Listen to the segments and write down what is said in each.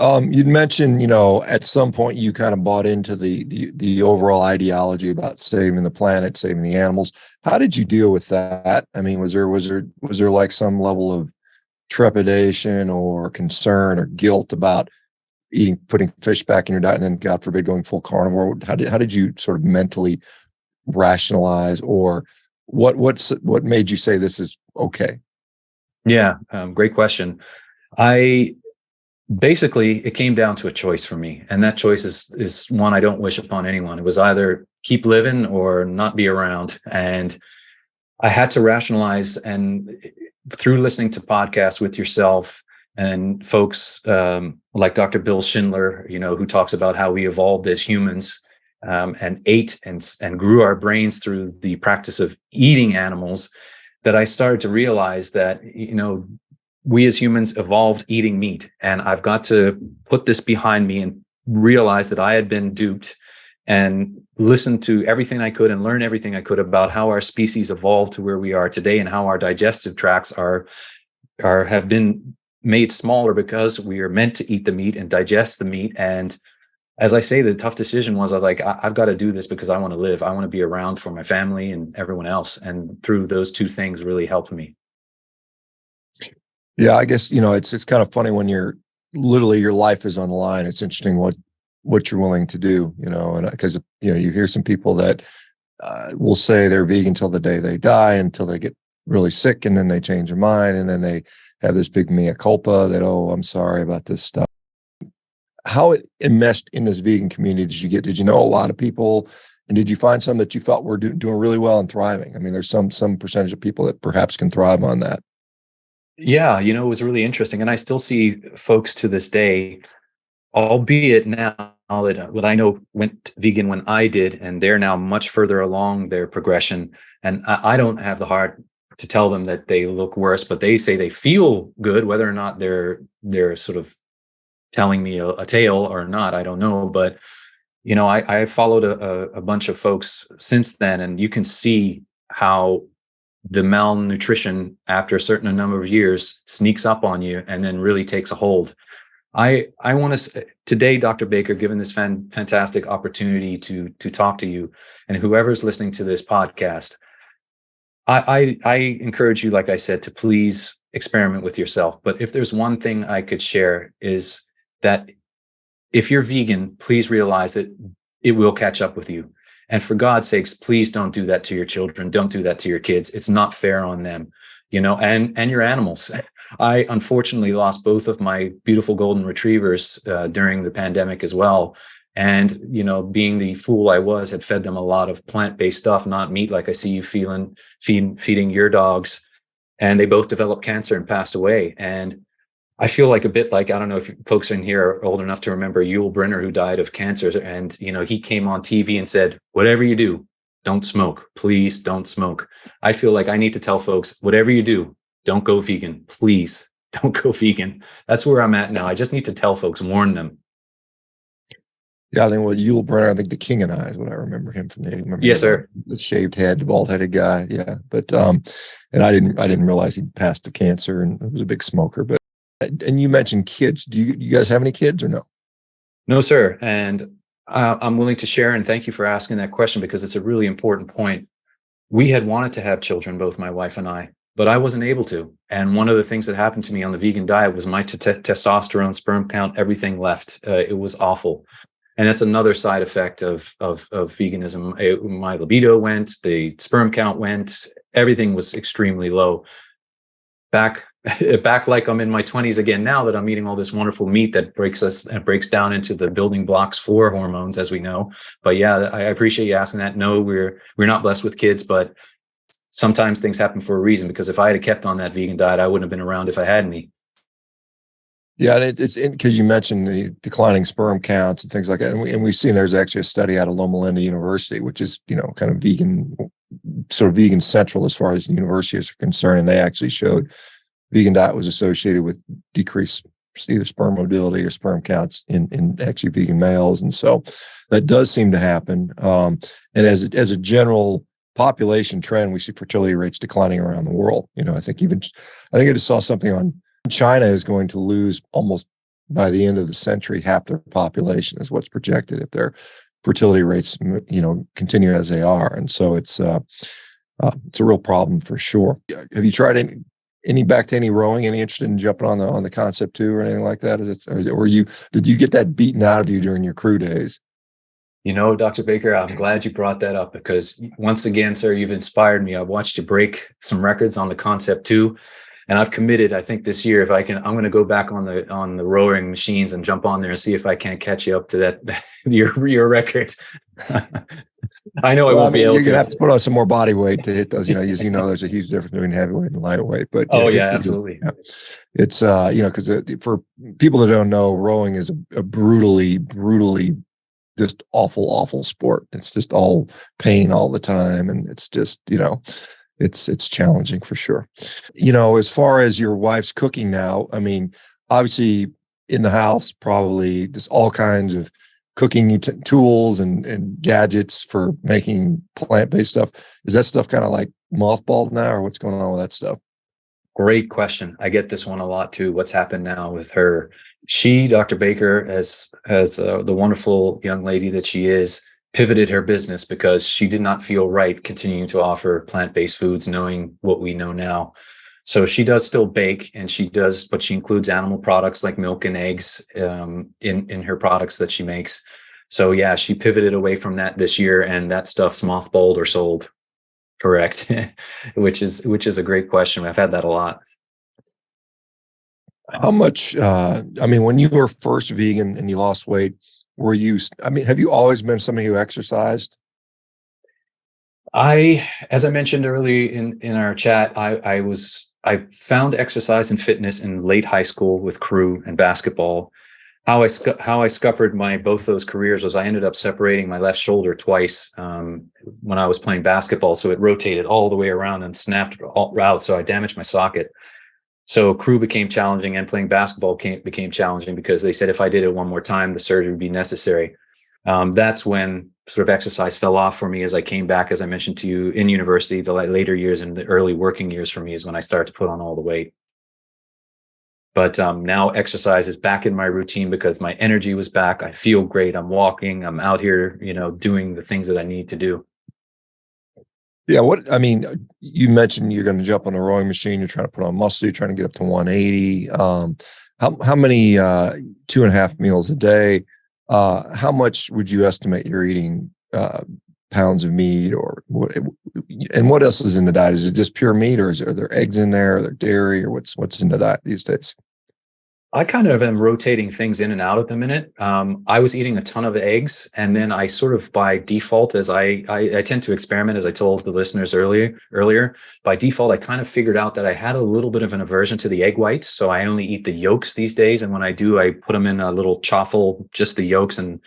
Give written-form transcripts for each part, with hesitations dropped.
You'd mentioned, at some point you kind of bought into the overall ideology about saving the planet, saving the animals. How did you deal with that? I mean, was there like some level of trepidation or concern or guilt about putting fish back in your diet, and then God forbid going full carnivore? How did you sort of mentally rationalize, or what made you say this is okay? Yeah, great question. Basically, it came down to a choice for me. And that choice is one I don't wish upon anyone. It was either keep living or not be around. And I had to rationalize, and through listening to podcasts with yourself and folks like Dr. Bill Schindler, who talks about how we evolved as humans and ate and grew our brains through the practice of eating animals, that I started to realize that, we as humans evolved eating meat, and I've got to put this behind me and realize that I had been duped, and listen to everything I could and learn everything I could about how our species evolved to where we are today, and how our digestive tracts have been made smaller because we are meant to eat the meat and digest the meat. And as I say, the tough decision was, I was like, I've got to do this because I want to live. I want to be around for my family and everyone else. And through those two things really helped me. Yeah, I guess, it's kind of funny when you're literally your life is on the line. It's interesting what you're willing to do, and because, you hear some people that will say they're vegan till the day they die, until they get really sick, and then they change their mind, and then they have this big mea culpa that, oh, I'm sorry about this stuff. How enmeshed in this vegan community did you know a lot of people, and did you find some that you felt were doing really well and thriving? I mean, there's some percentage of people that perhaps can thrive on that. Yeah, it was really interesting. And I still see folks to this day, albeit now that what I know went vegan when I did, and they're now much further along their progression. And I don't have the heart to tell them that they look worse, but they say they feel good. Whether or not they're sort of telling me a tale or not, I don't know. But, I followed a bunch of folks since then, and you can see how the malnutrition after a certain number of years sneaks up on you and then really takes a hold. I want to today, Dr. Baker, given this fantastic opportunity to talk to you and whoever's listening to this podcast, I encourage you, like I said, to please experiment with yourself. But if there's one thing I could share, is that if you're vegan, please realize that it will catch up with you. And for God's sakes, please don't do that to your children. Don't do that to your kids. It's not fair on them, and your animals. I unfortunately lost both of my beautiful golden retrievers during the pandemic as well. And, being the fool I was, had fed them a lot of plant-based stuff, not meat, like I see you feeding your dogs. And they both developed cancer and passed away. And I feel like a bit like, I don't know if folks in here are old enough to remember Yul Brynner, who died of cancer. And, he came on TV and said, whatever you do, don't smoke. Please don't smoke. I feel like I need to tell folks, whatever you do, don't go vegan. Please don't go vegan. That's where I'm at now. I just need to tell folks, warn them. Yeah, I think Yul Brynner, I think the King and I is what I remember him from. Yes, sir. The shaved head, the bald-headed guy. Yeah, but and I didn't realize he'd passed to cancer, and was a big smoker. But and you mentioned kids. Do you guys have any kids or no? No, sir. And I'm willing to share, and thank you for asking that question, because it's a really important point. We had wanted to have children, both my wife and I, but I wasn't able to. And one of the things that happened to me on the vegan diet was my testosterone, sperm count, everything left. It was awful. And that's another side effect of veganism. My libido went, the sperm count went, everything was extremely low. Back like I'm in my 20s again now, that I'm eating all this wonderful meat that breaks down into the building blocks for hormones, as we know. But yeah, I appreciate you asking that. No, we're not blessed with kids, but sometimes things happen for a reason, because if I had kept on that vegan diet, I wouldn't have been around if I had any. Yeah, it's because you mentioned the declining sperm counts and things like that, and we've seen there's actually a study out of Loma Linda University, which is kind of vegan, sort of vegan central as far as the universities are concerned, and they actually showed vegan diet was associated with decreased either sperm motility or sperm counts in actually vegan males, and so that does seem to happen. And as a general population trend, we see fertility rates declining around the world. I think I just saw something on China is going to lose almost by the end of the century, half their population is what's projected if their fertility rates, continue as they are. And so it's a real problem for sure. Have you tried any back to any rowing? Any interested in jumping on the concept too, or anything like that? Did you get that beaten out of you during your crew days? Dr. Baker, I'm glad you brought that up, because once again, sir, you've inspired me. I've watched you break some records on the Concept 2, and I've committed, I think this year, if I can, I'm going to go back on the rowing machines and jump on there and see if I can't catch you up to that your record. I know I won't be able to. You're going to have to put on some more body weight to hit those. As there's a huge difference between heavyweight and lightweight. But absolutely. It's because for people that don't know, rowing is a brutally just awful sport. It's just all pain all the time, and it's just it's challenging for sure. As far as your wife's cooking now, obviously in the house, probably just all kinds of cooking tools and gadgets for making plant-based stuff. Is that stuff kind of like mothballed now, or what's going on with that stuff? Great question. I get this one a lot too. What's happened now with her? She, Dr. Baker, as the wonderful young lady that she is, pivoted her business because she did not feel right continuing to offer plant-based foods, knowing what we know now. So she does still bake, but she includes animal products like milk and eggs in her products that she makes. So yeah, she pivoted away from that this year, and that stuff's mothballed or sold. Correct. which is a great question. I've had that a lot. How much, when you were first vegan and you lost weight, have you always been somebody who exercised? As I mentioned early in our chat, I found exercise and fitness in late high school with crew and basketball. How I scuppered both those careers was I ended up separating my left shoulder twice when I was playing basketball. So it rotated all the way around and snapped all out. So I damaged my socket. So crew became challenging, and playing basketball became challenging because they said if I did it one more time, the surgery would be necessary. That's when sort of exercise fell off for me as I came back, as I mentioned to you, in university. The later years and the early working years for me is when I started to put on all the weight. But now exercise is back in my routine because my energy was back. I feel great. I'm walking. I'm out here, doing the things that I need to do. Yeah. You mentioned you're going to jump on a rowing machine. You're trying to put on muscle. You're trying to get up to 180. How many 2.5 meals a day? How much would you estimate you're eating pounds of meat, or what? And what else is in the diet? Is it just pure meat, or are there eggs in there? Are there dairy, or what's in the diet these days? I kind of am rotating things in and out at the minute. I was eating a ton of eggs, and then I sort of by default, as I tend to experiment, as I told the listeners earlier, by default, I kind of figured out that I had a little bit of an aversion to the egg whites. So I only eat the yolks these days. And when I do, I put them in a little chaffle, just the yolks, and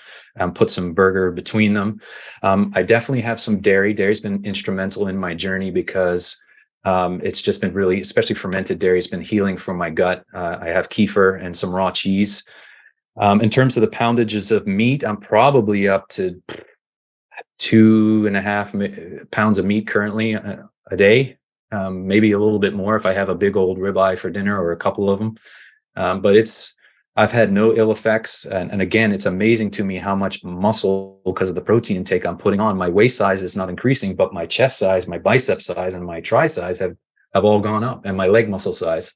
put some burger between them. I definitely have some dairy. Dairy's been instrumental in my journey because it's just been really, especially fermented dairy, has been healing for my gut. I have kefir and some raw cheese. In terms of the poundages of meat, I'm probably up to 2.5 pounds of meat currently a day, maybe a little bit more if I have a big old ribeye for dinner or a couple of them. But I've had no ill effects. And again, it's amazing to me how much muscle, because of the protein intake I'm putting on. My waist size is not increasing, but my chest size, my bicep size, and my tri size have all gone up, and my leg muscle size.